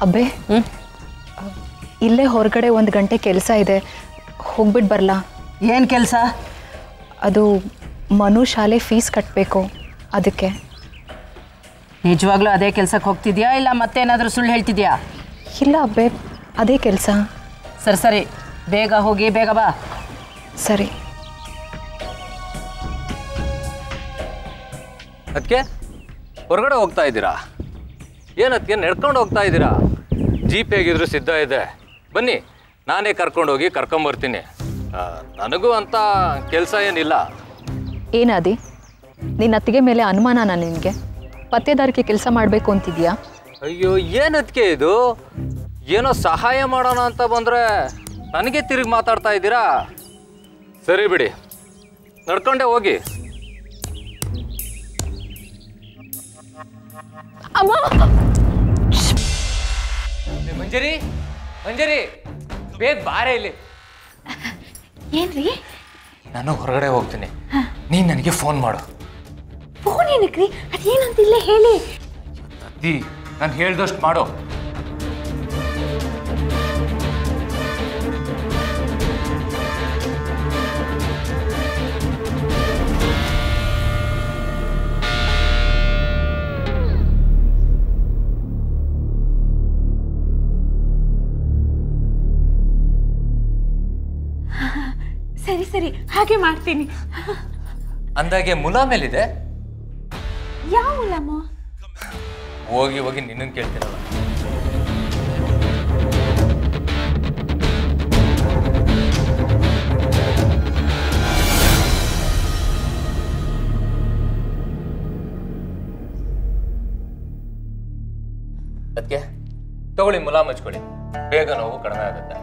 ಅಬ್ಬೆ ಇಲ್ಲೇ ಹೊರಗಡೆ 1 ಗಂಟೆ ಕೆಲಸ ಇದೆ, ಹೋಗ್ಬಿಟ್ಟು ಬರಲಾ? ಏನು ಕೆಲಸ? ಅದು ಮನು ಶಾಲೆ ಫೀಸ್ ಕಟ್ಟಬೇಕು, ಅದಕ್ಕೆ. ನಿಜವಾಗ್ಲೂ ಅದೇ ಕೆಲಸಕ್ಕೆ ಹೋಗ್ತಿದ್ಯಾ ಇಲ್ಲ ಮತ್ತೇನಾದರೂ ಸುಳ್ಳು ಹೇಳ್ತಿದ್ಯಾ? ಇಲ್ಲ ಅಬ್ಬೆ, ಅದೇ ಕೆಲಸ. ಸರಿ ಸರಿ, ಬೇಗ ಹೋಗಿ ಬೇಗ ಬಾ. ಸರಿ. ಅದಕ್ಕೆ ಹೊರಗಡೆ ಹೋಗ್ತಾ ಇದ್ದೀರಾ? ಏನದಕ್ಕೆ ನಡ್ಕೊಂಡು ಹೋಗ್ತಾ ಇದ್ದೀರಾ? ಜೀಪ್ ಹೇಗಿದ್ರು ಸಿದ್ಧ ಇದೆ, ಬನ್ನಿ ನಾನೇ ಕರ್ಕೊಂಡೋಗಿ ಕರ್ಕೊಂಬರ್ತೀನಿ. ನನಗೂ ಅಂತ ಕೆಲಸ ಏನಿಲ್ಲ. ಏನಾದಿ, ನಿನ್ನ ಅತ್ತಿಗೆ ಮೇಲೆ ಅನುಮಾನನಾ ನಿನಗೆ? ಪತ್ತೇದಾರಿಕೆ ಕೆಲಸ ಮಾಡಬೇಕು ಅಂತಿದ್ಯಾ? ಅಯ್ಯೋ ಏನದಕ್ಕೆ ಇದು? ಏನೋ ಸಹಾಯ ಮಾಡೋಣ ಅಂತ ಬಂದರೆ ನನಗೆ ತಿರುಗಿ ಮಾತಾಡ್ತಾ ಇದ್ದೀರಾ? ಸರಿ ಬಿಡಿ, ನಡ್ಕೊಂಡೆ ಹೋಗಿ. ಅಮ್ಮ! ಮಂಜರಿ, ಮಂಜರಿ, ಬೇಗ ಬಾರೇ ಇಲ್ಲಿ. ಏನ್ರಿ? ನಾನು ಹೊರಗಡೆ ಹೋಗ್ತೀನಿ, ನೀನು ನನಗೆ ಫೋನ್ ಮಾಡು. ಫೋನ್ ಏನಕ್ರಿ? ಅದೇನಂತಿಲ್ಲ ಹೇಳಿ. ಅದ್ದಿ, ನಾನು ಹೇಳ್ದಷ್ಟು ಮಾಡು. ಸರಿ ಸರಿ, ಹಾಗೆ ಮಾಡ್ತೀನಿ. ಅಂದಾಗೆ ಮುಲಾಮ್ ಮೇಲಿದೆ? ಯಾವ ಮುಲಾಮು? ಹೋಗಿ ಹೋಗಿ ನಿನ್ನನ್ನು ಕೇಳ್ತೀನಲ್ಲ. ಅದಕ್ಕೆ ತಗೊಳ್ಳಿ, ಮುಲಾಮ್ ಹಚ್ಕೊಳ್ಳಿ, ಬೇಗ ನೋವು ಕಡಿಮೆ ಆಗುತ್ತೆ.